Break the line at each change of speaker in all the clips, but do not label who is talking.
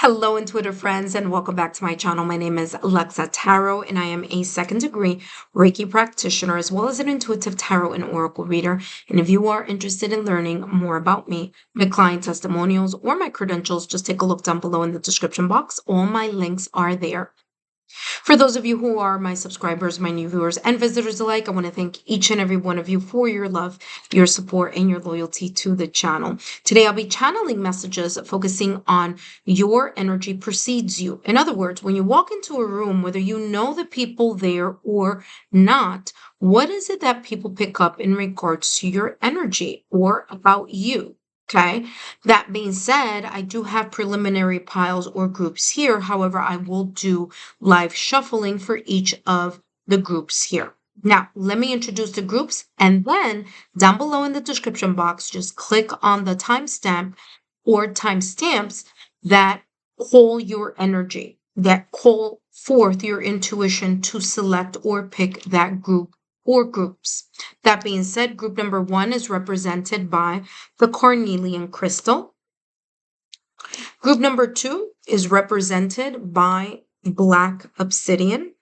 Hello, intuitive friends, and welcome back to my channel. My name is Lexa Tarot, and I am a second degree Reiki practitioner as well as an intuitive tarot and oracle reader. And if you are interested in learning more about me, my client testimonials, or my credentials, just take a look down below in the description box. All my links are there. For those of you who are my subscribers, my new viewers, and visitors alike, I want to thank each and every one of you for your love, your support, and your loyalty to the channel. Today, I'll be channeling messages focusing on your energy precedes you. In other words, when you walk into a room, whether you know the people there or not, what is it that people pick up in regards to your energy or about you? Okay. That being said, I do have preliminary piles or groups here. However, I will do live shuffling for each of the groups here. Now, let me introduce the groups, and then down below in the description box, just click on the timestamp or timestamps that call your energy, that call forth your intuition to select or pick that group or groups. That being said, group number 1 is represented by the carnelian crystal. Group number 2 is represented by black obsidian.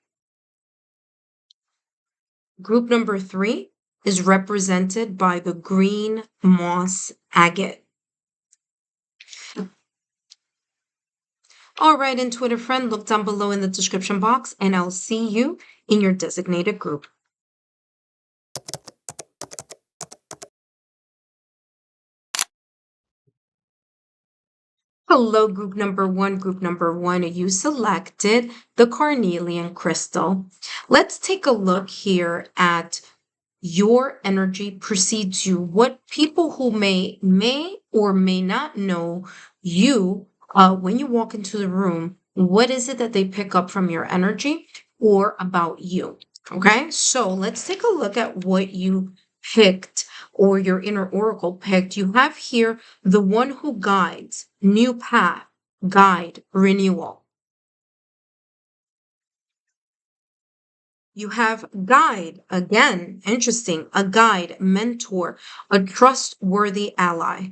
Group number 3 is represented by the green moss agate. All right, intuitive friend, look down below in the description box and I'll see you in your designated group. Hello, group number 1. Group number 1, you selected the carnelian crystal. Let's take a look here at your energy precedes you. What people who may or may not know you, when you walk into the room, what is it that they pick up from your energy or about you? Okay, so let's take a look at what you picked or your inner oracle picked. You have here the one who guides, new path, guide, renewal. You have guide, again, interesting, a guide, mentor, a trustworthy ally.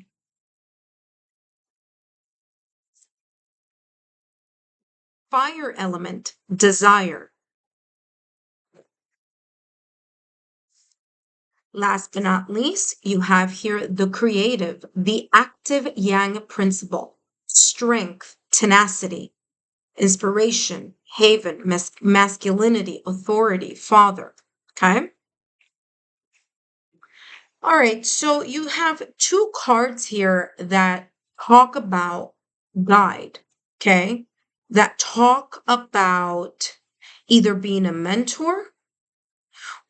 Fire element, desire. Last but not least, you have here the creative, the active yang principle, strength, tenacity, inspiration, haven, masculinity, authority, father. Okay. All right. So you have 2 cards here that talk about guide. Okay. That talk about either being a mentor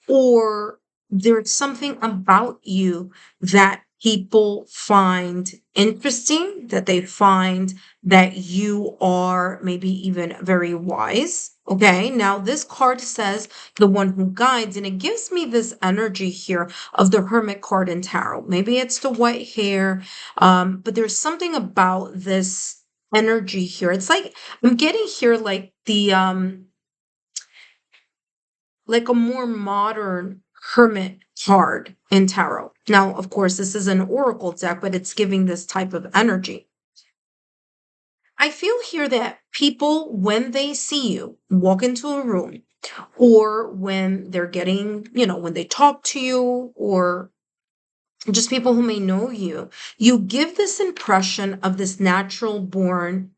or there's something about you that people find interesting, that they find that you are maybe even very wise. Okay, now this card says the one who guides, and it gives me this energy here of the Hermit card in tarot. Maybe it's the white hair, but there's something about this energy here. It's like I'm getting here like the like a more modern hermit card in tarot. Now, of course, this is an oracle deck, but it's giving this type of energy. I feel here that people, when they see you walk into a room, or when they're getting, when they talk to you, or just people who may know you, you give this impression of this natural born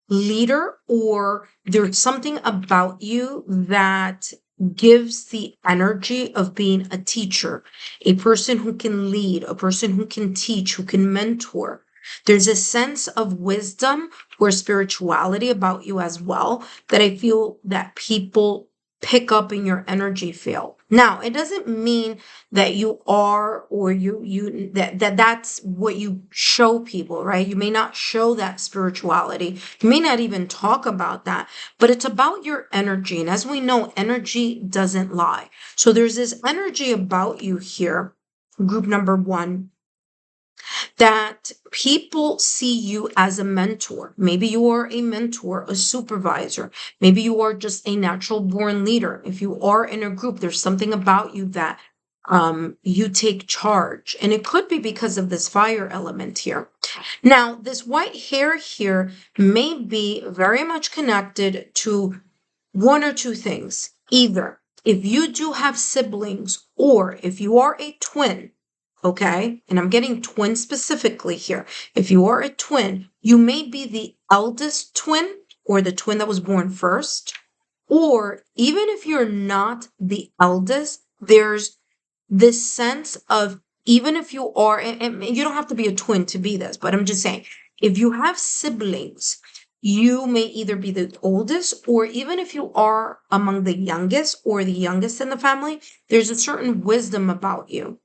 leader, or there's something about you that gives the energy of being a teacher, a person who can lead, a person who can teach, who can mentor. There's a sense of wisdom or spirituality about you as well that I feel that people pick up in your energy field. Now, it doesn't mean that you are or that's what you show people, right? You may not show that spirituality. You may not even talk about that, but it's about your energy. And as we know, energy doesn't lie. So there's this energy about you here, group number 1, that people see you as a mentor. Maybe you are a mentor, a supervisor. Maybe you are just a natural born leader. If you are in a group, there's something about you that you take charge. And it could be because of this fire element here. Now, this white hair here may be very much connected to one or two things. Either if you do have siblings or if you are a twin, okay? And I'm getting twin specifically here. If you are a twin, you may be the eldest twin or the twin that was born first. Or even if you're not the eldest, there's this sense of, even if you are, and you don't have to be a twin to be this, but I'm just saying, if you have siblings, you may either be the oldest, or even if you are among the youngest or the youngest in the family, there's a certain wisdom about you.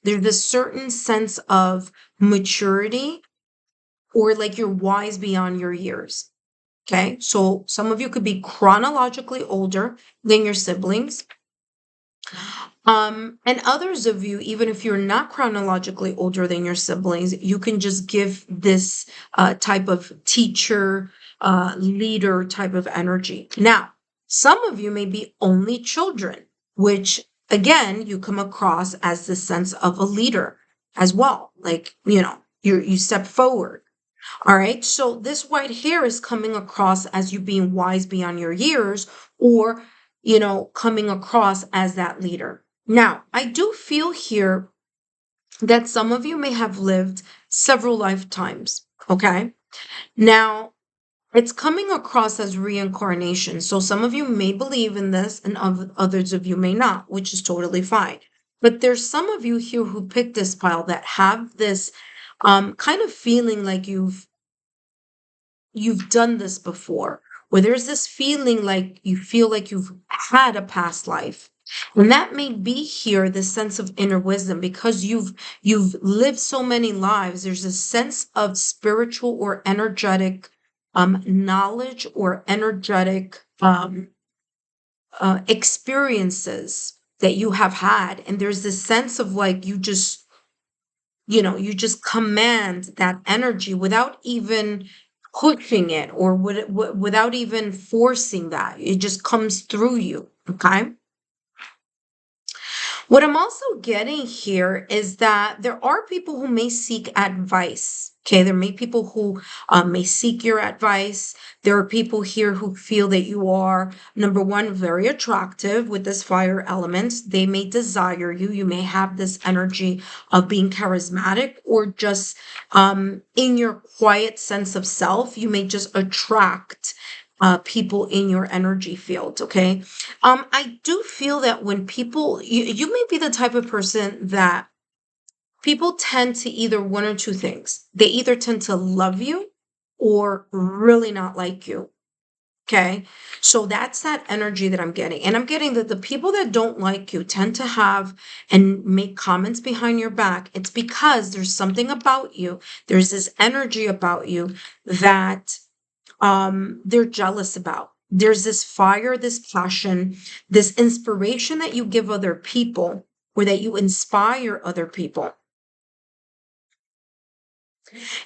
There's a certain sense of maturity, or like you're wise beyond your years. Okay, so some of you could be chronologically older than your siblings. And others of you, even if you're not chronologically older than your siblings, you can just give this type of teacher, leader type of energy. Now, some of you may be only children, which again, you come across as the sense of a leader as well. Like, you step forward. All right. So this white hair is coming across as you being wise beyond your years, or, coming across as that leader. Now, I do feel here that some of you may have lived several lifetimes. Okay. Now, it's coming across as reincarnation. So some of you may believe in this and others of you may not, which is totally fine. But there's some of you here who picked this pile that have this kind of feeling like you've done this before, where there's this feeling like you feel like you've had a past life. And that may be here, the sense of inner wisdom, because you've lived so many lives. There's a sense of spiritual or energetic knowledge or energetic experiences that you have had. And there's this sense of like you just command that energy without even pushing it, or without even forcing that. It just comes through you. Okay. What I'm also getting here is that there are people who may seek advice. Okay, there may be people who may seek your advice. There are people here who feel that you are, number one, very attractive with this fire element. They may desire you. You may have this energy of being charismatic, or just in your quiet sense of self, you may just attract people in your energy field. Okay. I do feel that when people, you may be the type of person that people tend to either one or two things. They either tend to love you or really not like you. Okay. So that's that energy that I'm getting. And I'm getting that the people that don't like you tend to have and make comments behind your back. It's because there's something about you. There's this energy about you that they're jealous about. There's this fire, this passion, this inspiration that you give other people, or that you inspire other people.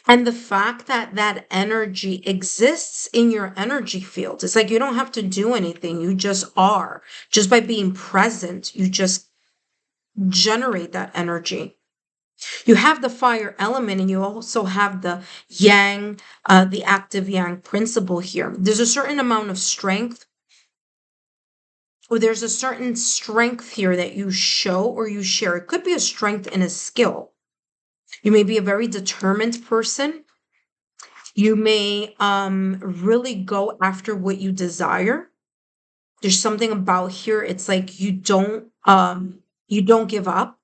And the fact that that energy exists in your energy field, it's like you don't have to do anything. You just are. Just by being present, you just generate that energy. You have the fire element, and you also have the yang, the active yang principle here. There's a certain amount of strength, or there's a certain strength here that you show or you share. It could be a strength and a skill. You may be a very determined person. You may really go after what you desire. There's something about here. It's like you don't give up.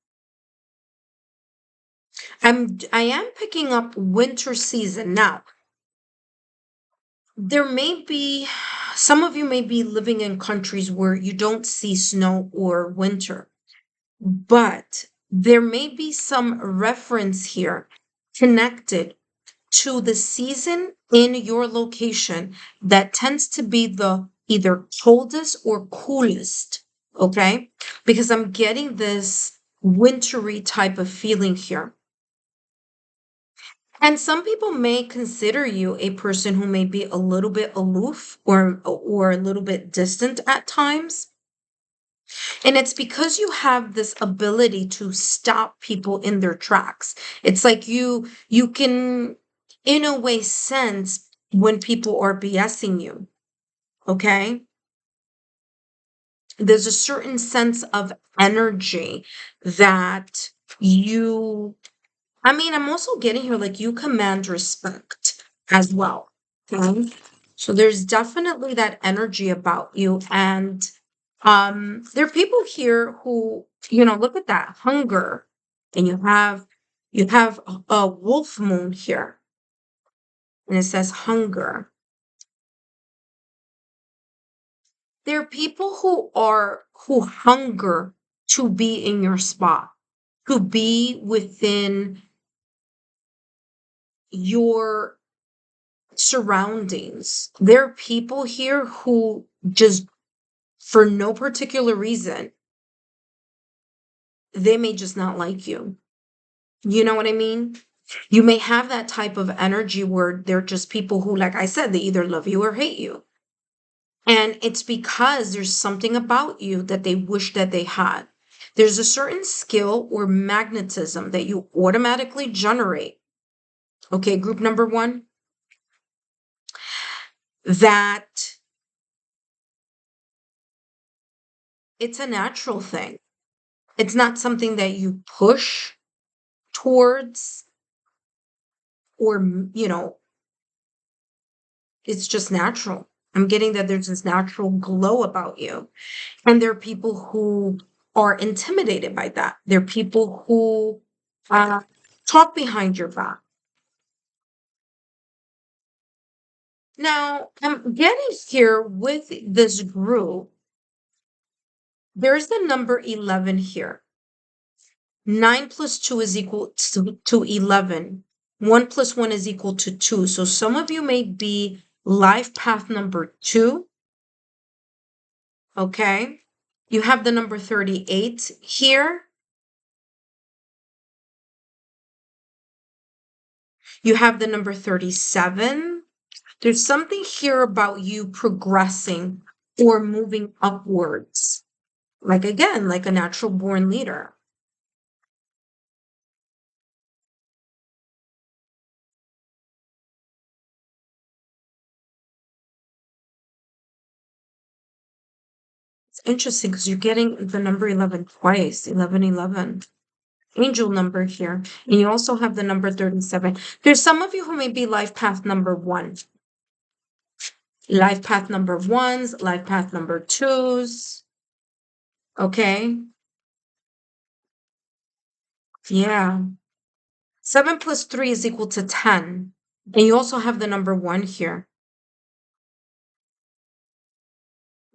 I am picking up winter season. Now, there may be, some of you may be living in countries where you don't see snow or winter, but there may be some reference here connected to the season in your location that tends to be the either coldest or coolest. Okay. Because I'm getting this wintry type of feeling here. And some people may consider you a person who may be a little bit aloof, or a little bit distant at times. And it's because you have this ability to stop people in their tracks. It's like you can, in a way, sense when people are BSing you. Okay? There's a certain sense of energy that you, I mean, I'm also getting here like you command respect as well. Okay. So there's definitely that energy about you. And there are people here who, look at that hunger. And you have a wolf moon here. And it says hunger. There are people who hunger to be in your spot, to be within your surroundings. There are people here who just, for no particular reason, they may just not like you. You know what I mean? You may have that type of energy where they're just people who, like I said, they either love you or hate you. And it's because there's something about you that they wish that they had. There's a certain skill or magnetism that you automatically generate. Okay, group number one, that it's a natural thing. It's not something that you push towards or, it's just natural. I'm getting that there's this natural glow about you. And there are people who are intimidated by that. There are people who uh, talk behind your back. Now, I'm getting here with this group, there's the number 11 here. 9 plus 2 is equal to 11. 1 plus 1 is equal to 2. So some of you may be life path number 2. Okay. You have the number 38 here. You have the number 37. There's something here about you progressing or moving upwards. Like again, like a natural born leader. It's interesting because you're getting the number 11 twice, 1111. Angel number here. And you also have the number 37. There's some of you who may be life path number 1. Life path number 1s, life path number 2s. Okay. Yeah. 7 plus 3 is equal to 10. And you also have the number 1 here.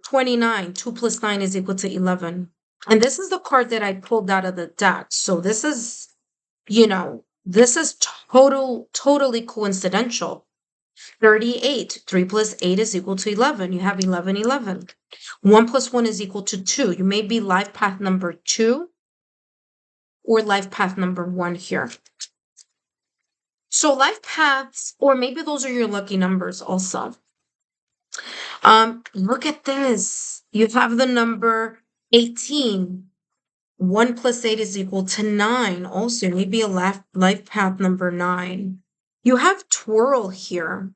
29. 2 plus 9 is equal to 11. And this is the card that I pulled out of the deck. So this is, this is totally coincidental. 38. 3 plus 8 is equal to 11. You have 11, 11. 1 plus 1 is equal to 2. You may be life path number 2 or life path number 1 here. So life paths, or maybe those are your lucky numbers also. Look at this. You have the number 18. 1 plus 8 is equal to 9. Also, maybe a life path number 9. You have twirl here.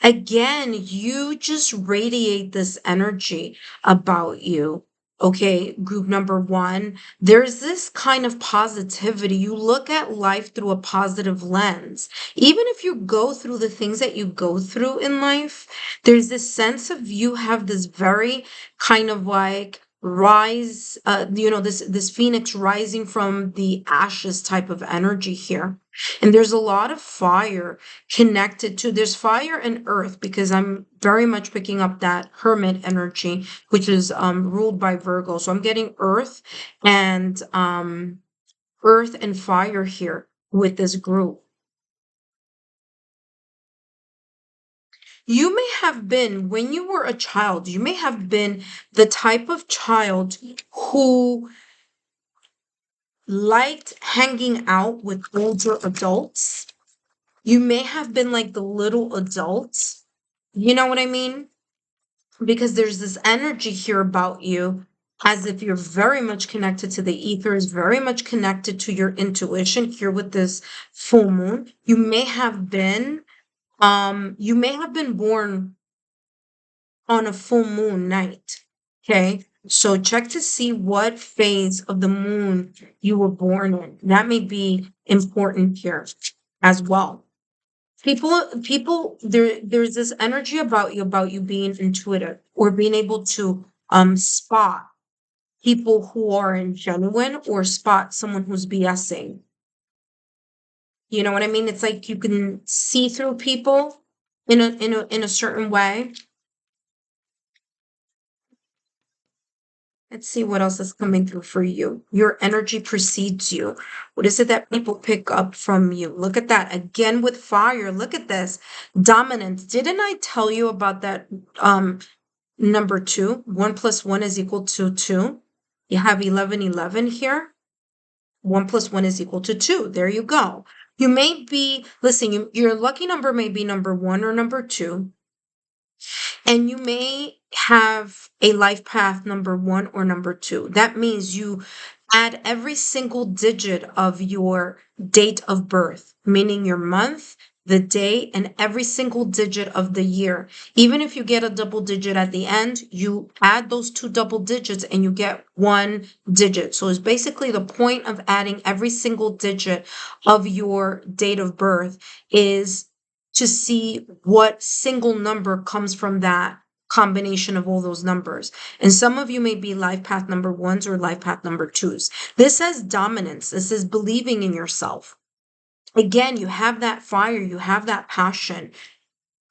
Again, you just radiate this energy about you. Okay, group number 1, there's this kind of positivity. You look at life through a positive lens. Even if you go through the things that you go through in life, there's this sense of you have this very kind of like rise, this phoenix rising from the ashes type of energy here. And there's a lot of fire connected to, there's fire and earth, because I'm very much picking up that hermit energy, which is ruled by Virgo. So I'm getting earth and fire here with this group. You may have been, when you were a child, you may have been the type of child who liked hanging out with older adults. You may have been like the little adults. You know what I mean? Because there's this energy here about you as if you're very much connected to the ethers, very much connected to your intuition here with this full moon. You may have been born on a full moon night. Okay. So check to see what phase of the moon you were born in. That may be important here as well. There's this energy about you being intuitive or being able to spot people who are genuine or spot someone who's BSing. You know what I mean? It's like you can see through people in a certain way. Let's see what else is coming through for you. Your energy precedes you. What is it that people pick up from you? Look at that again with fire. Look at this dominance. Didn't I tell you about that? Number 2, 1 plus 1 is equal to 2. You have 11 here. 1 plus 1 is equal to 2. There you go. You may be, listen, your lucky number may be number 1 or number 2. And you may have a life path number 1 or number 2. That means you add every single digit of your date of birth, meaning your month, the day, and every single digit of the year. Even if you get a double digit at the end, you add those 2 double digits and you get 1 digit. So it's basically the point of adding every single digit of your date of birth is to see what single number comes from that combination of all those numbers. And some of you may be life path number 1s or life path number 2s. This says dominance. This is believing in yourself. Again, you have that fire, you have that passion,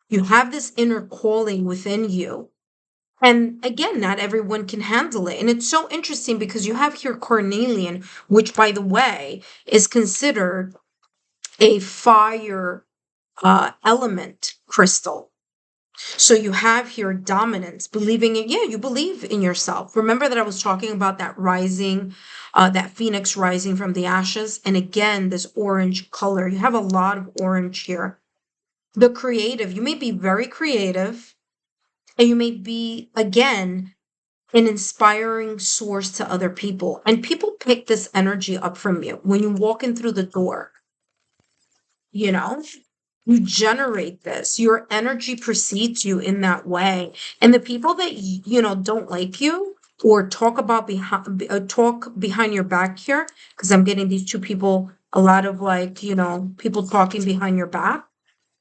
you have this inner calling within you. And again, not everyone can handle it. And it's so interesting because you have here carnelian, which, by the way, is considered a fire element crystal. So you have here dominance, believing in, you believe in yourself. Remember that I was talking about that rising, that phoenix rising from the ashes. And again, this orange color, you have a lot of orange here. The creative, you may be very creative and you may be, again, an inspiring source to other people. And people pick this energy up from you when you walk in through the door, you know? You generate this. Your energy precedes you in that way. And the people that don't like you or talk behind your back here, because I'm getting these 2 people, a lot of people talking behind your back,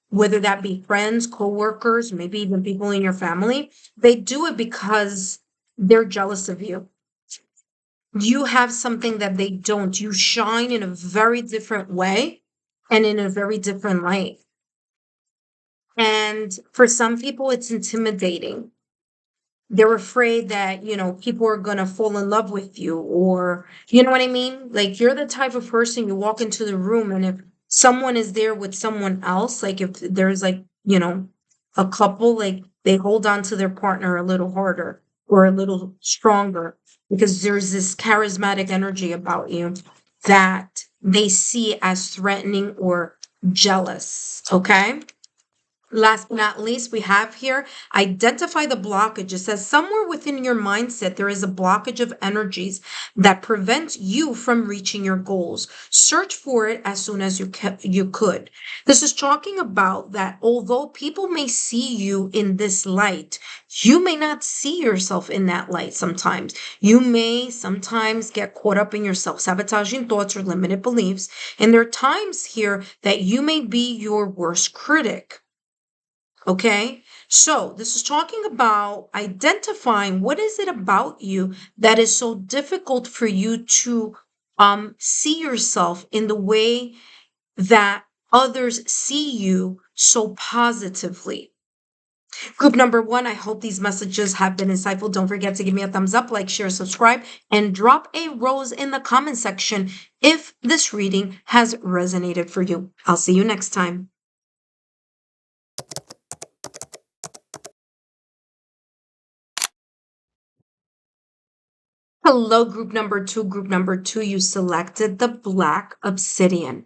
whether that be friends, coworkers, maybe even people in your family, they do it because they're jealous of you. You have something that they don't. You shine in a very different way and in a very different light. And for some people, it's intimidating. They're afraid that, people are going to fall in love with you, or, you know what I mean? Like, you're the type of person, you walk into the room, and if someone is there with someone else, like if there's a couple, like they hold on to their partner a little harder or a little stronger because there's this charismatic energy about you that they see as threatening or jealous. Okay. Last but not least, we have here, identify the blockage. It says somewhere within your mindset, there is a blockage of energies that prevents you from reaching your goals. Search for it as soon as you could. This is talking about that although people may see you in this light, you may not see yourself in that light sometimes. You may sometimes get caught up in your self-sabotaging thoughts or limited beliefs. And there are times here that you may be your worst critic. Okay, so this is talking about identifying what is it about you that is so difficult for you to see yourself in the way that others see you so positively. Group number 1, I hope these messages have been insightful. Don't forget to give me a thumbs up, like, share, subscribe, and drop a rose in the comment section if this reading has resonated for you. I'll see you next time. Hello, group number 2. Group number 2, you selected the black obsidian.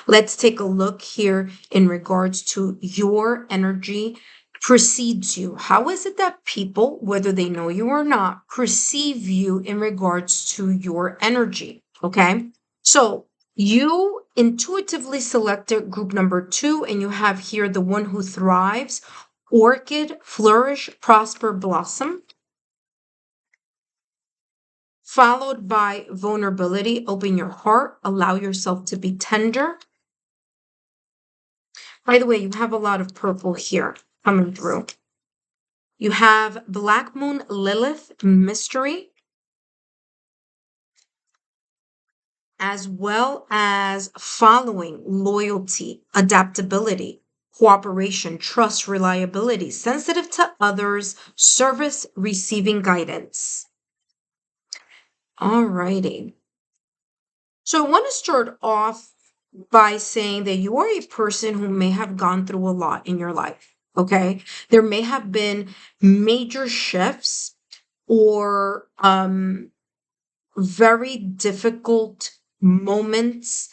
Let's take a look here in regards to your energy precedes you. How is it that people, whether they know you or not, perceive you in regards to your energy? Okay. So you intuitively selected group number 2, and you have here the one who thrives, orchid, flourish, prosper, blossom, followed by vulnerability. Open your heart, allow yourself to be tender. By the way, you have a lot of purple here coming through. You have Black Moon, Lilith, mystery, as well as following, loyalty, adaptability, cooperation, trust, reliability, sensitive to others, service, receiving guidance. Alrighty. So I want to start off by saying that you are a person who may have gone through a lot in your life. Okay. There may have been major shifts or very difficult moments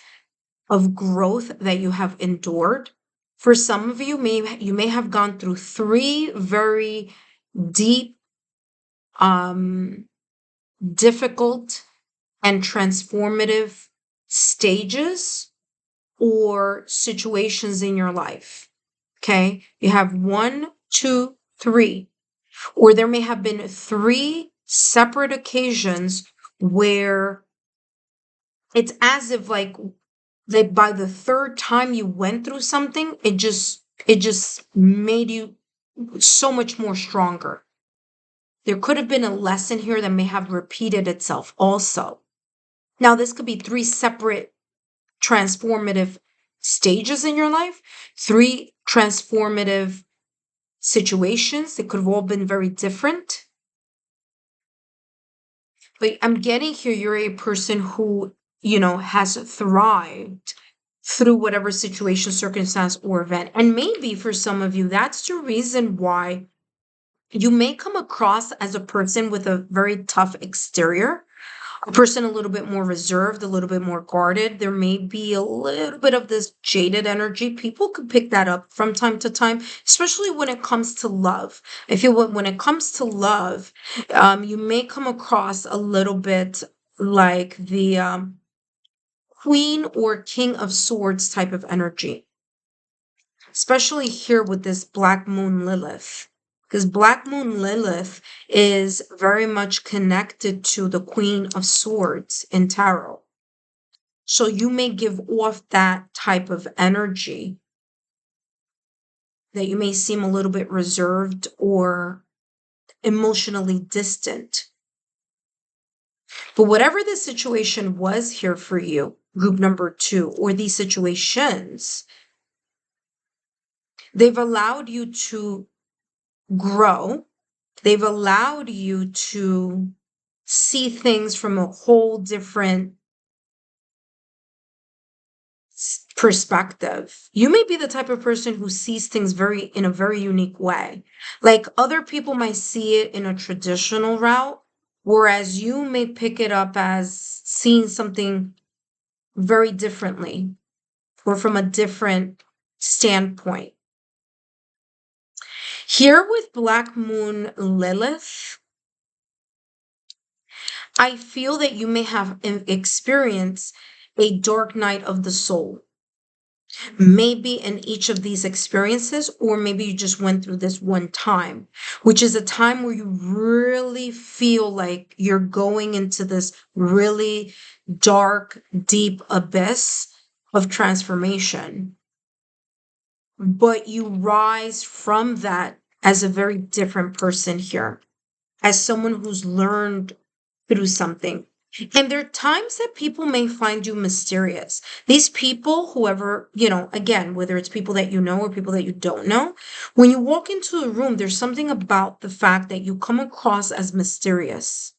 of growth that you have endured. For some of you, you may have gone through 3 very deep, difficult, and transformative stages or situations in your life. Okay, you have 1, 2, 3, or there may have been 3 separate occasions where it's as if like that by the 3rd time you went through something, it just made you so much more stronger. There could have been a lesson here that may have repeated itself also. Now, this could be 3 separate transformative stages in your life, 3 transformative situations. They could have all been very different. But I'm getting here, you're a person who, has thrived through whatever situation, circumstance, or event. And maybe for some of you, that's the reason why you may come across as a person with a very tough exterior, a person a little bit more reserved, a little bit more guarded. There may be a little bit of this jaded energy. People could pick that up from time to time, especially when it comes to love. I feel when it comes to love, you may come across a little bit like the Queen or King of Swords type of energy, especially here with this Black Moon Lilith. Because Black Moon Lilith is very much connected to the Queen of Swords in tarot. So you may give off that type of energy that you may seem a little bit reserved or emotionally distant. But whatever the situation was here for you, group number 2, or these situations, they've allowed you to grow. They've allowed you to see things from a whole different perspective. You may be the type of person who sees things in a very unique way. Like other people might see it in a traditional route, whereas you may pick it up as seeing something very differently or from a different standpoint. Here with Black Moon Lilith, I feel that you may have experienced a dark night of the soul. Maybe in each of these experiences, or maybe you just went through this one time, which is a time where you really feel like you're going into this really dark, deep abyss of transformation. But you rise from that as a very different person here, as someone who's learned through something. And there are times that people may find you mysterious. These people, whoever, again, whether it's people that you know or people that you don't know, when you walk into a room, there's something about the fact that you come across as mysterious.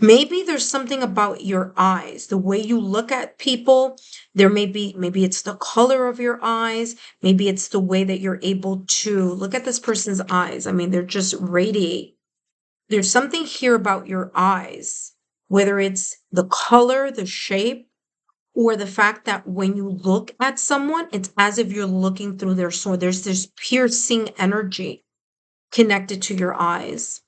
Maybe there's something about your eyes, the way you look at people. Maybe it's the color of your eyes. Maybe it's the way that you're able to look at this person's eyes. I mean, they're just radiate. There's something here about your eyes, whether it's the color, the shape, or the fact that when you look at someone, it's as if you're looking through their soul. There's this piercing energy connected to your eyes.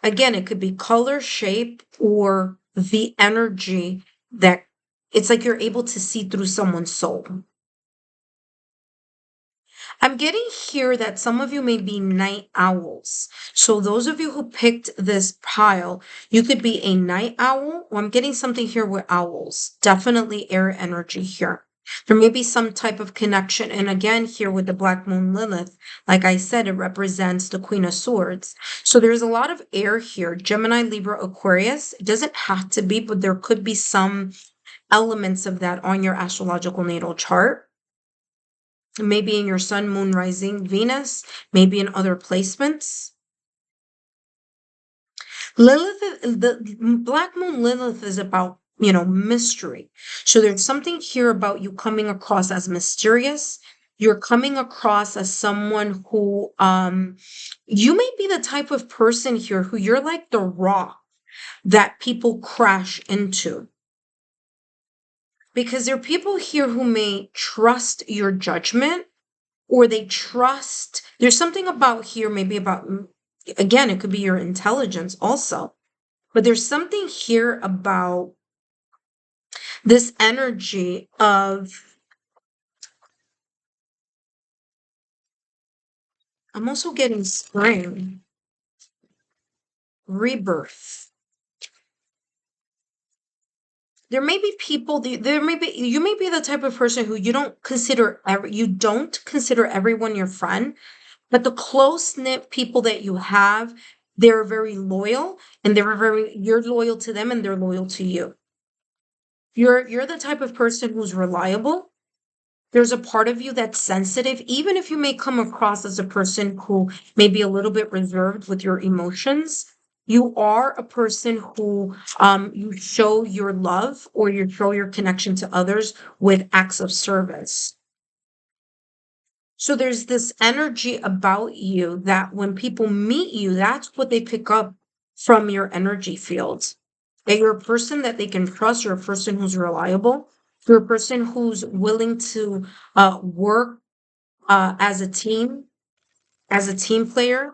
Again, it could be color, shape, or the energy that it's like you're able to see through someone's soul. I'm getting here that some of you may be night owls. So those of you who picked this pile, you could be a night owl. Well, I'm getting something here with owls. Definitely air energy here. There may be some type of connection. And again, here with the Black Moon Lilith, like I said, it represents the Queen of Swords. So there's a lot of air here. Gemini, Libra, Aquarius. It doesn't have to be, but there could be some elements of that on your astrological natal chart. Maybe in your sun, moon, rising, Venus, maybe in other placements. Lilith, the Black Moon Lilith is about, mystery. So there's something here about you coming across as mysterious. You're coming across as someone who, you may be the type of person here who you're like the rock that people crash into. Because there are people here who may trust your judgment, or they trust, there's something about here, maybe about, again, it could be your intelligence also, but there's something here about this energy of, I'm also getting spring, rebirth. There may be people, you may be the type of person who you don't consider everyone your friend, but the close-knit people that you have, they're very loyal, and you're loyal to them and they're loyal to you. You're the type of person who's reliable. There's a part of you that's sensitive, even if you may come across as a person who may be a little bit reserved with your emotions. You are a person who you show your love, or you show your connection to others with acts of service. So there's this energy about you that when people meet you, that's what they pick up from your energy field. That you're a person that they can trust. You're a person who's reliable. You're a person who's willing to work as a team player.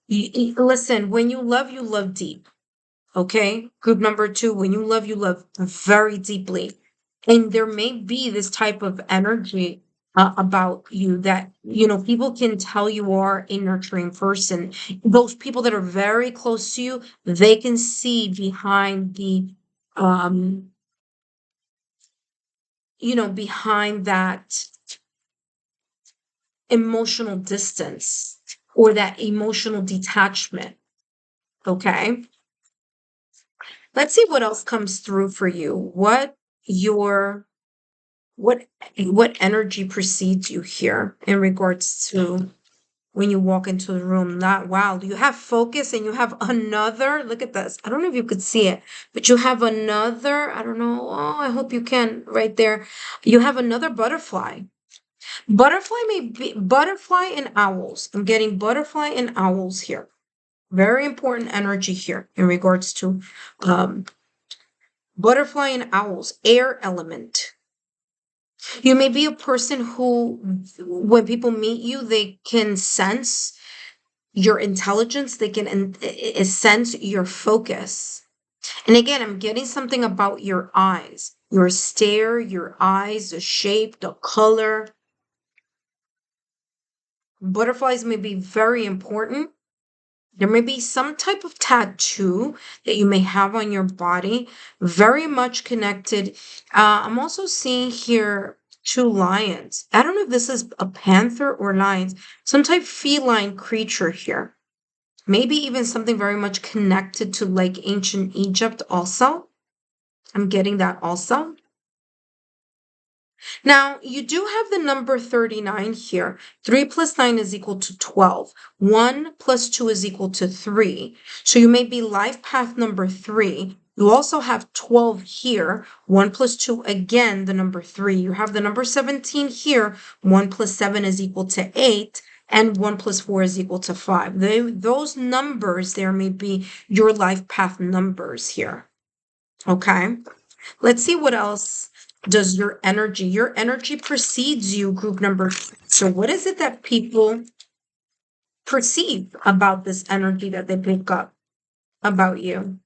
Listen, when you love deep. Okay. Group number 2, when you love very deeply. And there may be this type of energy about you that, people can tell you are a nurturing person. Those people that are very close to you, they can see behind um, behind that emotional distance or that emotional detachment. Okay. Let's see what else comes through for you. What energy precedes you here in regards to when you walk into the room? Not wow, you have focus, and you have another, look at this. I don't know if you could see it, but you have another, I don't know. Oh, I hope you can right there. You have another butterfly. Butterfly and owls. I'm getting butterfly and owls here. Very important energy here in regards to butterfly and owls, air element. You may be a person who, when people meet you, they can sense your intelligence, they can sense your focus. And again, I'm getting something about your eyes, your stare, your eyes, the shape, the color. Butterflies may be very important. There may be some type of tattoo that you may have on your body, very much connected. I'm also seeing here 2 lions. I don't know if this is a panther or lions, some type of feline creature here. Maybe even something very much connected to like ancient Egypt also. I'm getting that also. Now, you do have the number 39 here. 3 plus 9 is equal to 12. 1 plus 2 is equal to 3. So you may be life path number 3. You also have 12 here. 1 plus 2, again, the number 3. You have the number 17 here. 1 plus 7 is equal to 8. And 1 plus 4 is equal to 5. Those numbers there may be your life path numbers here. Okay? Let's see what else does your energy precedes you, group number. So what is it that people perceive about this energy that they pick up about you?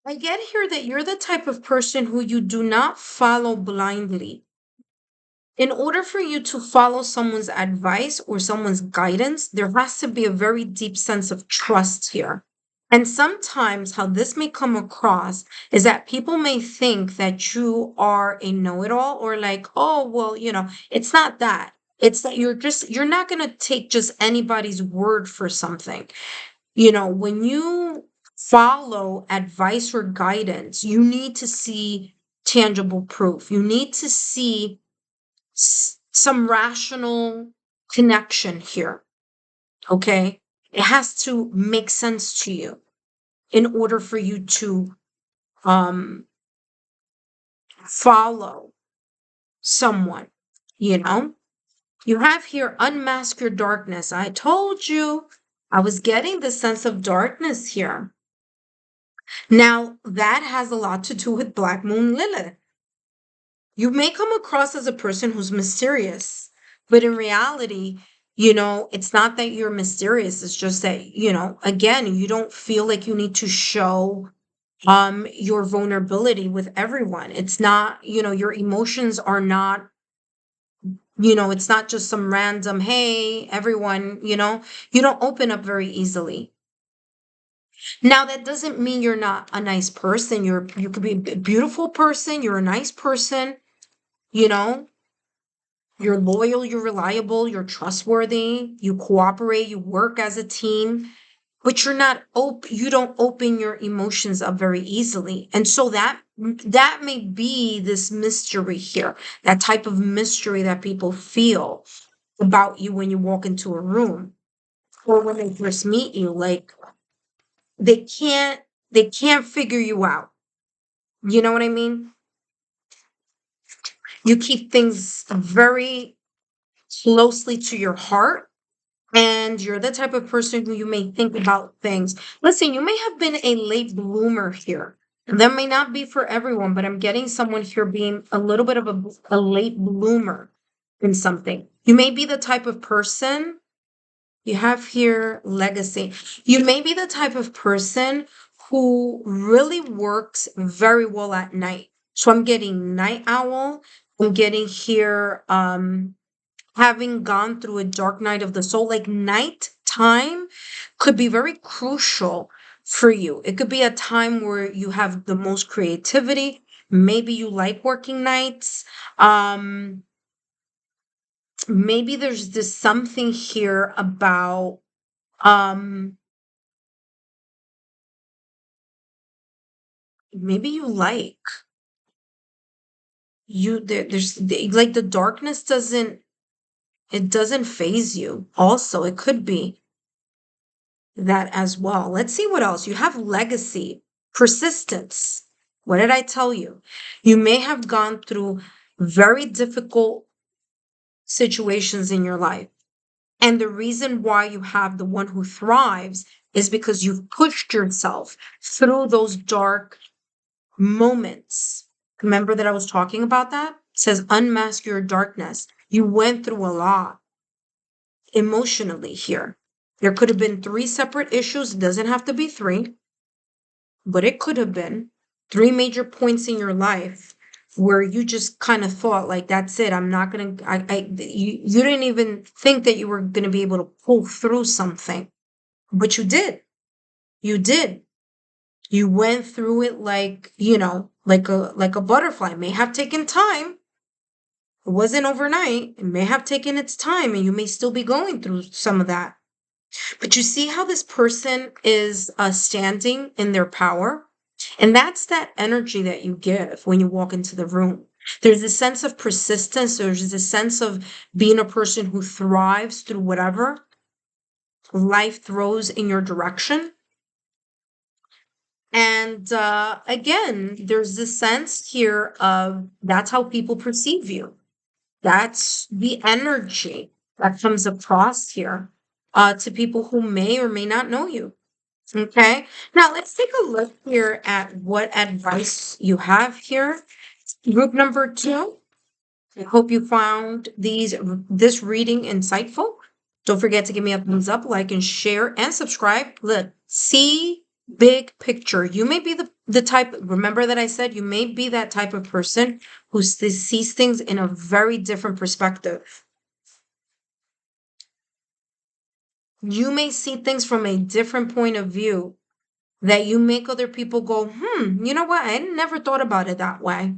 I get here that you're the type of person who you do not follow blindly. In order for you to follow someone's advice or someone's guidance, there has to be a very deep sense of trust here. And sometimes, how this may come across is that people may think that you are a know it all, or like, oh, well, it's not that. It's that you're not going to take just anybody's word for something. When you follow advice or guidance, you need to see tangible proof. You need to see some rational connection here. Okay. It has to make sense to you in order for you to um, follow someone. You know, you have here unmask your darkness. I told you I was getting the sense of darkness here. Now, that has a lot to do with Black Moon Lilith. You may come across as a person who's mysterious, but in reality, it's not that you're mysterious. It's just that, again, you don't feel like you need to show your vulnerability with everyone. It's not, your emotions are not, it's not just some random, hey, everyone, you don't open up very easily. Now, that doesn't mean you're not a nice person. You could be a beautiful person, you're a nice person, you know, you're loyal, you're reliable, you're trustworthy, you cooperate, you work as a team, but you don't open your emotions up very easily. And so that may be this mystery here, that type of mystery that people feel about you when you walk into a room or when they first meet you. Like they can't they can't figure you out. You know what I mean? You keep things very closely to your heart, and you're the type of person who you may think about things. Listen, you may have been a late bloomer here. That may not be for everyone, but I'm getting someone here being a little bit of a late bloomer in something. You may be the type of person, you have here legacy. You may be the type of person who really works very well at night. So I'm getting night owl. I'm getting here having gone through a dark night of the soul. Like night time could be very crucial for you. It could be a time where you have the most creativity. Maybe you like working nights. Maybe there's this something here about um maybe you like like the darkness doesn't phase you. Also, it could be that as well. Let's see what else. You have legacy, persistence. What did I tell you? You may have gone through very difficult situations in your life. And the reason why you have the one who thrives is because you've pushed yourself through those dark moments. Remember that I was talking about that? It says unmask your darkness. You went through a lot emotionally here. There could have been three separate issues. It doesn't have to be three, but it could have been three major points in your life where you just kind of thought like, that's it. I'm not going to, you didn't even think that you were going to be able to pull through something, but you did. You did. You went through it like, like a butterfly. It may have taken time. It wasn't overnight. It may have taken its time and you may still be going through some of that. But you see how this person is standing in their power? And that's that energy that you give when you walk into the room. There's a sense of persistence. There's a sense of being a person who thrives through whatever life throws in your direction. And again, there's this sense here of that's how people perceive you. That's the energy that comes across here. to people who may or may not know you. Okay, now let's take a look here at what advice you have here. Group number two. I hope you found this reading insightful. Don't forget to give me a thumbs up, like, and share, and subscribe. Look, see big picture. You may be the type, remember that I said you may be that type of person who sees things in a very different perspective. You may see things from a different point of view that you make other people go, you know what? I never thought about it that way.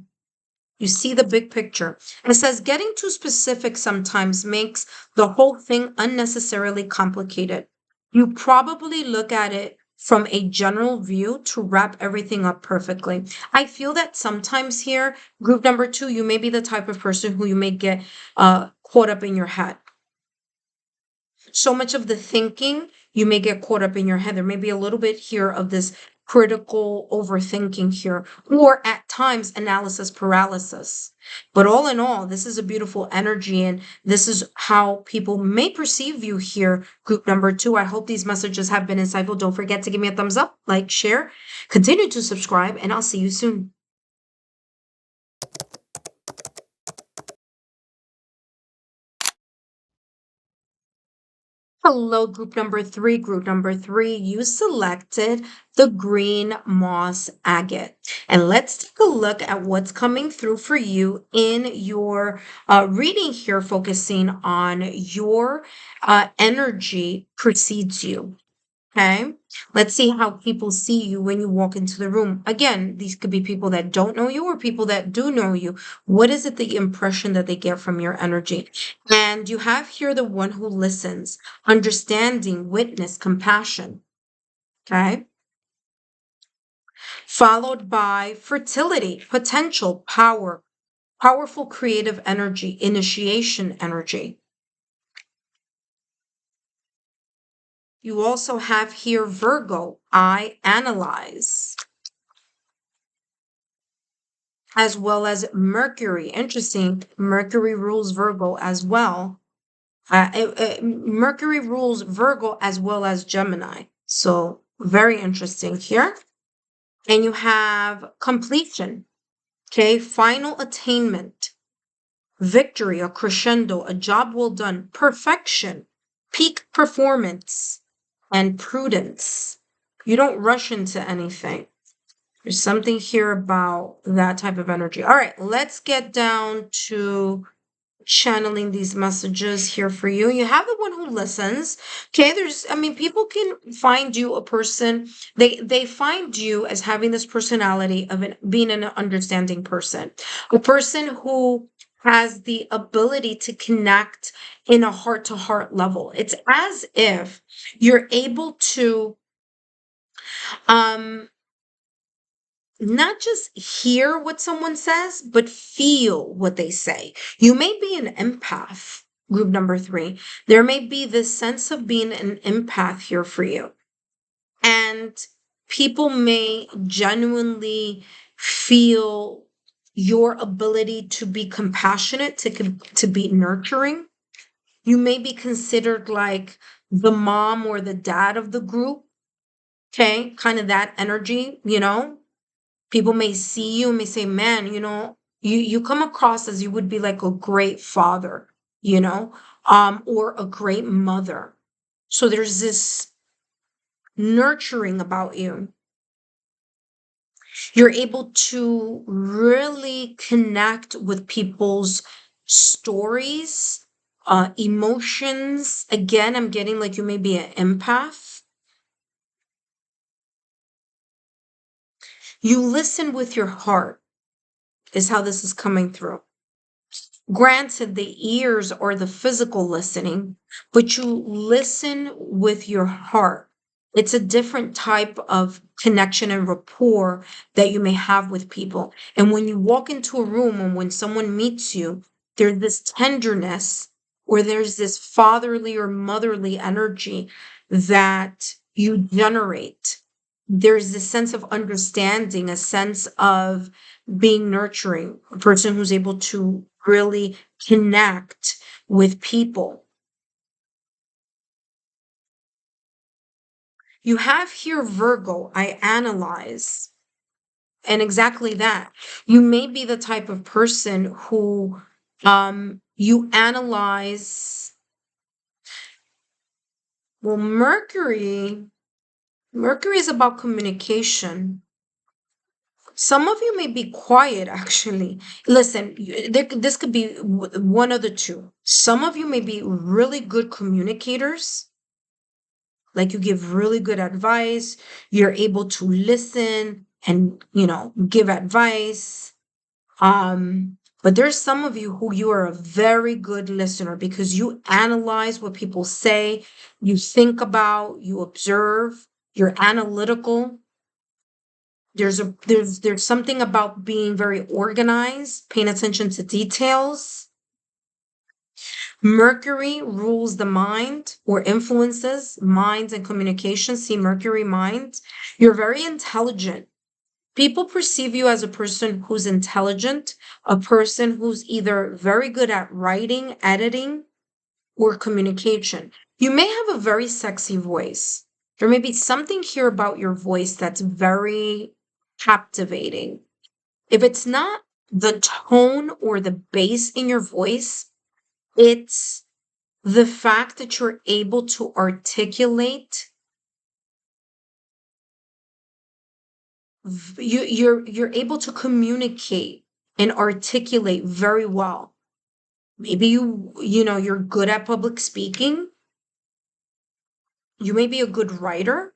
You see the big picture. And it says getting too specific sometimes makes the whole thing unnecessarily complicated. You probably look at it from a general view to wrap everything up perfectly. I feel that sometimes here, group number two, you may be the type of person who you may get caught up in your head. So much of the thinking, you may get caught up in your head. There may be a little bit here of this critical overthinking here, or at times analysis paralysis. But all in all, this is a beautiful energy, and this is how people may perceive you here, group number two. I hope these messages have been insightful. Don't forget to give me a thumbs up, like, share, continue to subscribe, and I'll see you soon. Hello, group number three. Group number three, you selected the green moss agate. And let's take a look at what's coming through for you in your reading here, focusing on your energy precedes you. Okay, let's see how people see you when you walk into the room. Again, these could be people that don't know you or people that do know you. What is it, the impression that they get from your energy? And you have here the one who listens, understanding, witness, compassion. Okay, followed by fertility, potential, power, powerful creative energy, initiation energy. You also have here Virgo, I analyze, as well as Mercury. Interesting. Mercury rules Virgo as well. Mercury rules Virgo as well as Gemini. So very interesting here. And you have completion. Okay. Final attainment, victory, a crescendo, a job well done, perfection, peak performance, and prudence. You don't rush into anything. There's something here about that type of energy. All right, let's get down to channeling these messages here for you. You have the one who listens. Okay, people can find you a person. They find you as having this personality of being an understanding person, a person who has the ability to connect in a heart-to-heart level. It's as if you're able to um not just hear what someone says, but feel what they say. You may be an empath, group number three. There may be this sense of being an empath here for you. And people may genuinely feel your ability to be compassionate, to be nurturing. You may be considered like the mom or the dad of the group. Okay, kind of that energy, People may see you and may say, man, you come across as you would be like a great father, or a great mother. So there's this nurturing about you. You're able to really connect with people's stories, emotions. Again, I'm getting like you may be an empath. You listen with your heart, is how this is coming through. Granted, the ears are the physical listening, but you listen with your heart. It's a different type of connection and rapport that you may have with people. And when you walk into a room and when someone meets you, there's this tenderness or there's this fatherly or motherly energy that you generate. There's this sense of understanding, a sense of being nurturing, a person who's able to really connect with people. You have here Virgo, I analyze. And exactly that. You may be the type of person who you analyze. Well, Mercury is about communication. Some of you may be quiet, actually. Listen, this could be one of the two. Some of you may be really good communicators, like you give really good advice, you're able to listen and, give advice. But there's some of you who you are a very good listener because you analyze what people say, you think about, you observe, you're analytical. There's something about being very organized, paying attention to details. Mercury rules the mind or influences minds and communication. See Mercury mind. You're very intelligent. People perceive you as a person who's intelligent, a person who's either very good at writing, editing, or communication. You may have a very sexy voice. There may be something here about your voice that's very captivating. If it's not the tone or the bass in your voice, it's the fact that you're able to articulate. You're able to communicate and articulate very well. Maybe you're good at public speaking. You may be a good writer.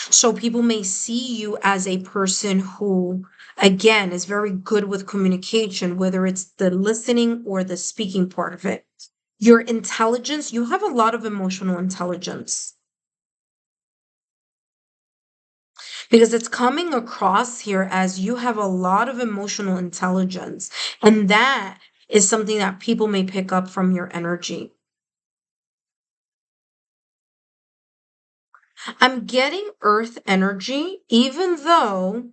So people may see you as a person who, again, is very good with communication, whether it's the listening or the speaking part of it. Your intelligence, you have a lot of emotional intelligence because it's coming across here as you have a lot of emotional intelligence. And that is something that people may pick up from your energy. I'm getting earth energy, even though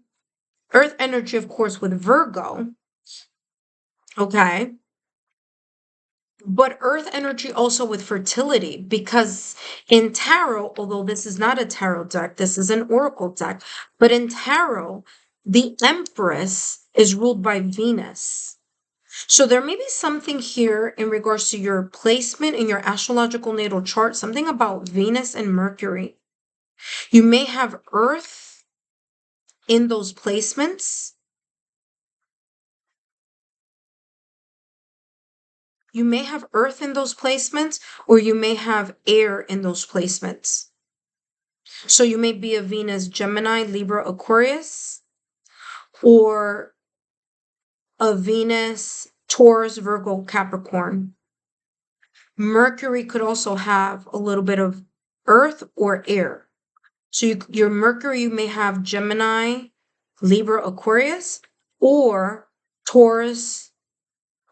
earth energy, of course, with Virgo, okay? But earth energy also with fertility, because in tarot, although this is not a tarot deck, this is an oracle deck, but in tarot, the Empress is ruled by Venus. So there may be something here in regards to your placement in your astrological natal chart, something about Venus and Mercury. You may have earth in those placements. You may have earth in those placements, or you may have air in those placements. So you may be a Venus, Gemini, Libra, Aquarius, or a Venus, Taurus, Virgo, Capricorn. Mercury could also have a little bit of earth or air. So your Mercury, you may have Gemini, Libra, Aquarius, or Taurus,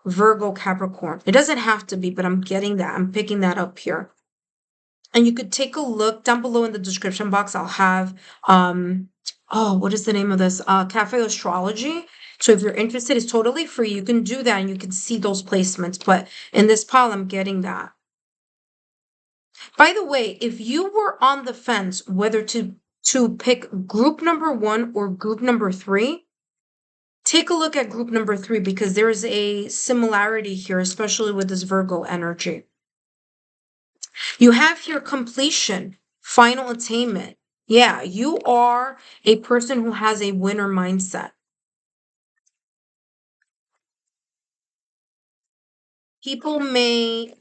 Virgo, Capricorn. It doesn't have to be, but I'm getting that. I'm picking that up here. And you could take a look down below in the description box. I'll have, what is the name of this? Cafe Astrology. So if you're interested, it's totally free. You can do that and you can see those placements. But in this pile, I'm getting that. By the way, if you were on the fence whether to pick group number 1 or group number 3, take a look at group number 3 because there is a similarity here, especially with this Virgo energy. You have here completion, final attainment. Yeah, you are a person who has a winner mindset. People may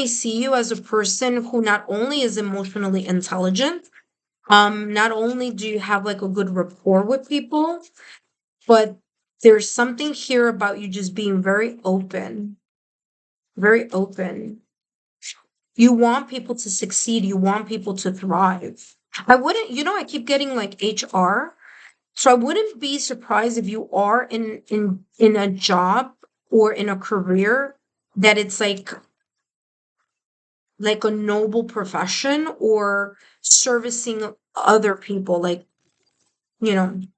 see you as a person who not only is emotionally intelligent, not only do you have like a good rapport with people, but there's something here about you just being very open. Very open. You want people to succeed. You want people to thrive. I wouldn't, I keep getting like HR. So I wouldn't be surprised if you are in a job or in a career that it's like a noble profession or servicing other people, like, in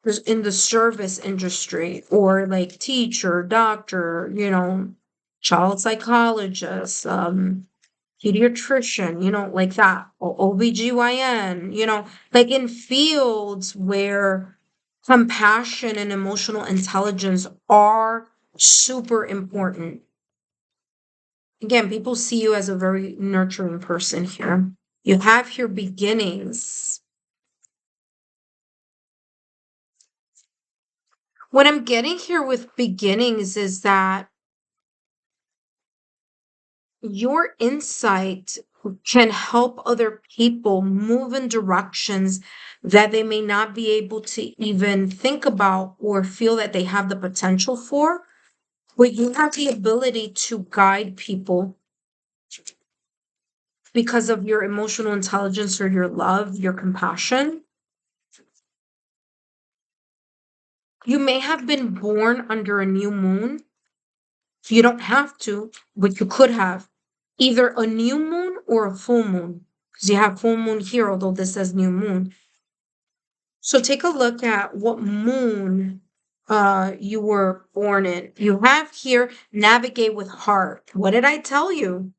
the service industry or like teacher, doctor, child psychologist, pediatrician, like that, or OBGYN, like in fields where compassion and emotional intelligence are super important. Again, people see you as a very nurturing person here. You have here beginnings. What I'm getting here with beginnings is that your insight can help other people move in directions that they may not be able to even think about or feel that they have the potential for. But you have the ability to guide people because of your emotional intelligence or your love, your compassion. You may have been born under a new moon. You don't have to, but you could have either a new moon or a full moon, because you have full moon here, although this says new moon. So take a look at what moon you were born in. You have here navigate with heart. What did I tell you?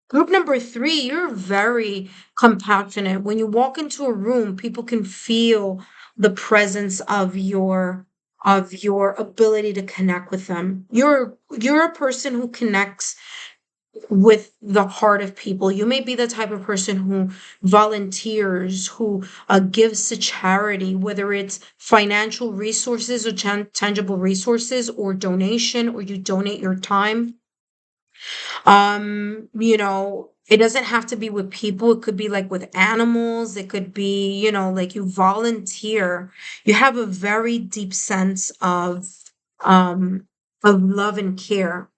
Group number 3, you're very compassionate. When you walk into a room, people can feel the presence of your ability to connect with them. You're a person who connects with the heart of people. You may be the type of person who volunteers, who gives to charity, whether it's financial resources or tangible resources or donation, or you donate your time. It doesn't have to be with people. It could be like with animals. It could be, like you volunteer. You have a very deep sense of love and care.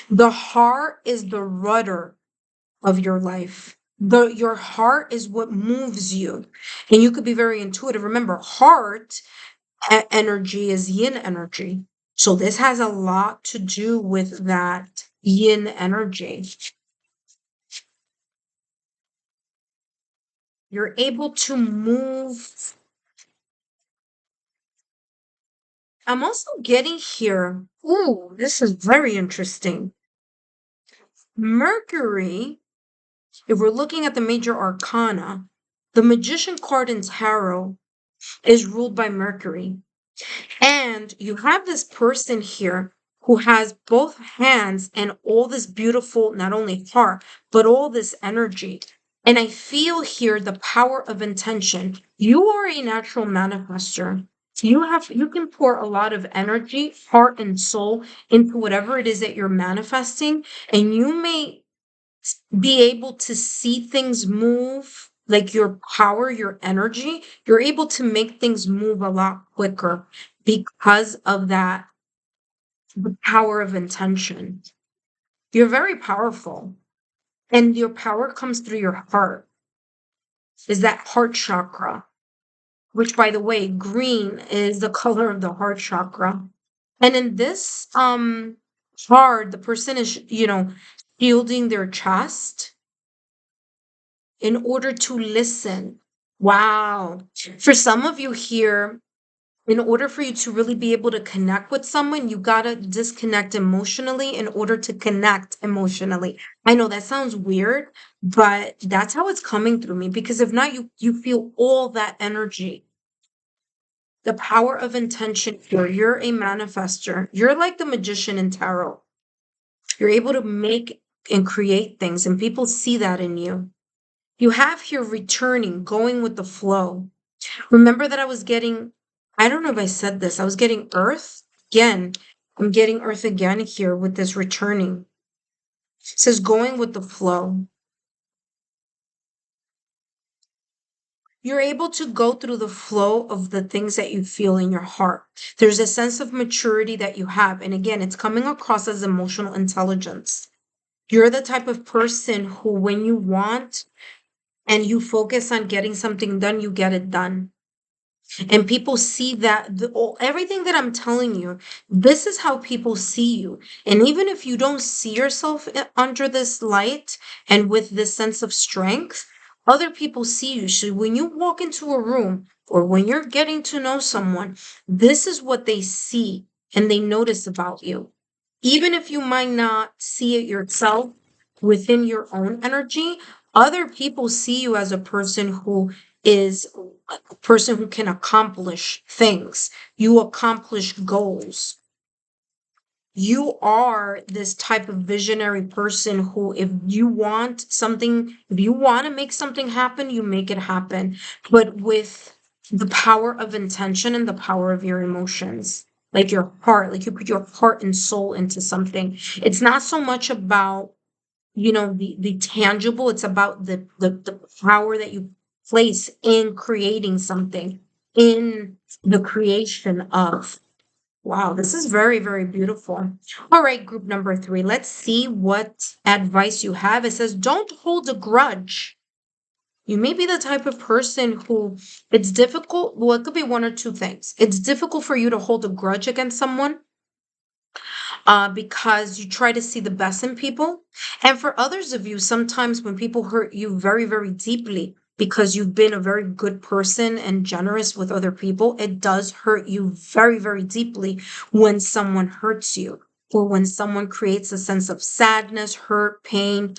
The heart is the rudder of your life. Your heart is what moves you. And you could be very intuitive. Remember, heart energy is yin energy. So this has a lot to do with that yin energy. You're able to move. I'm also getting here. Ooh, this is very interesting. Mercury, if we're looking at the major arcana, the magician card in tarot is ruled by Mercury. And you have this person here who has both hands and all this beautiful, not only heart, but all this energy. And I feel here the power of intention. You are a natural manifester. You can pour a lot of energy, heart, and soul into whatever it is that you're manifesting, and you may be able to see things move, like your power, your energy. You're able to make things move a lot quicker because of that, the power of intention. You're very powerful, and your power comes through your heart. Is that heart chakra, which, by the way, green is the color of the heart chakra. And in this card, the person is, shielding their chest in order to listen. Wow. For some of you here, in order for you to really be able to connect with someone, you gotta disconnect emotionally in order to connect emotionally. I know that sounds weird, but that's how it's coming through me, because if not, you feel all that energy. The power of intention here. You're a manifester. You're like the magician in tarot. You're able to make and create things, and people see that in you. You have here returning, going with the flow. Remember that I don't know if I said this, I was getting earth again. I'm getting earth again here with this returning. It says going with the flow. You're able to go through the flow of the things that you feel in your heart. There's a sense of maturity that you have. And again, it's coming across as emotional intelligence. You're the type of person who, when you want and you focus on getting something done, you get it done. And people see that everything that I'm telling you, this is how people see you. And even if you don't see yourself under this light and with this sense of strength, other people see you. So when you walk into a room or when you're getting to know someone, this is what they see and they notice about you. even if you might not see it yourself within your own energy, other people see you as a person who is a person who can accomplish things. You accomplish goals. You are this type of visionary person who, if you want something, if you want to make something happen, you make it happen, but with the power of intention and the power of your emotions, like your heart, like you put your heart and soul into something. It's not so much about, the tangible, it's about the power that you place in creating something, in the creation of. Wow, this is very, very beautiful. All right, group number 3. Let's see what advice you have. It says, don't hold a grudge. You may be the type of person who it's difficult. Well, it could be one or two things. It's difficult for you to hold a grudge against someone because you try to see the best in people. And for others of you, sometimes when people hurt you very, very deeply, because you've been a very good person and generous with other people, it does hurt you very, very deeply when someone hurts you, or when someone creates a sense of sadness, hurt, pain,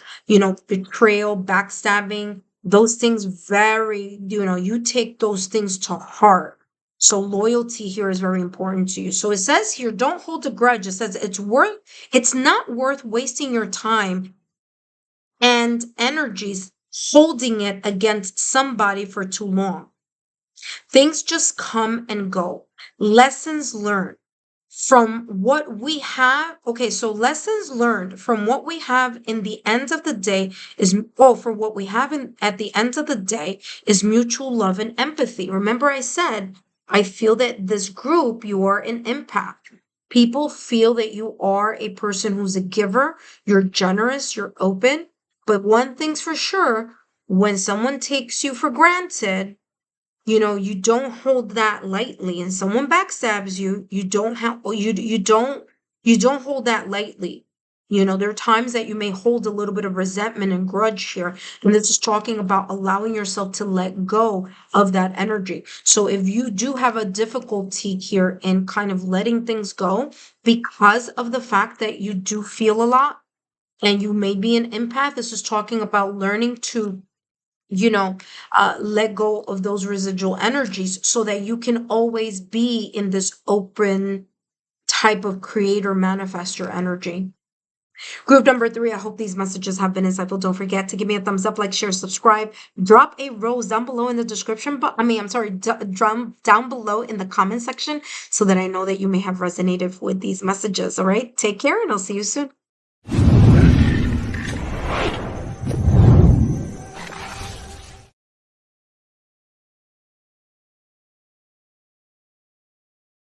betrayal, backstabbing. Those things you take those things to heart. So loyalty here is very important to you. So it says here, don't hold a grudge. It says it's not worth wasting your time and energies holding it against somebody for too long. Things just come and go. Lessons learned from what we have. Okay, so lessons learned from what we have in the end of the day for what we have at the end of the day is mutual love and empathy. Remember, I said, I feel that this group, you are an impact. People feel that you are a person who's a giver, you're generous, you're open. But one thing's for sure, when someone takes you for granted, you don't hold that lightly, and someone backstabs you, you don't hold that lightly. There are times that you may hold a little bit of resentment and grudge here, and this is talking about allowing yourself to let go of that energy. So if you do have a difficulty here in kind of letting things go because of the fact that you do feel a lot and you may be an empath, this is talking about learning to let go of those residual energies so that you can always be in this open type of creator manifestor energy. Group number 3, I hope these messages have been insightful. Don't forget to give me a thumbs up, like, share, subscribe. Drop a rose down below in the description, but I'm sorry, down below in the comment section so that I know that you may have resonated with these messages. All right, take care and I'll see you soon.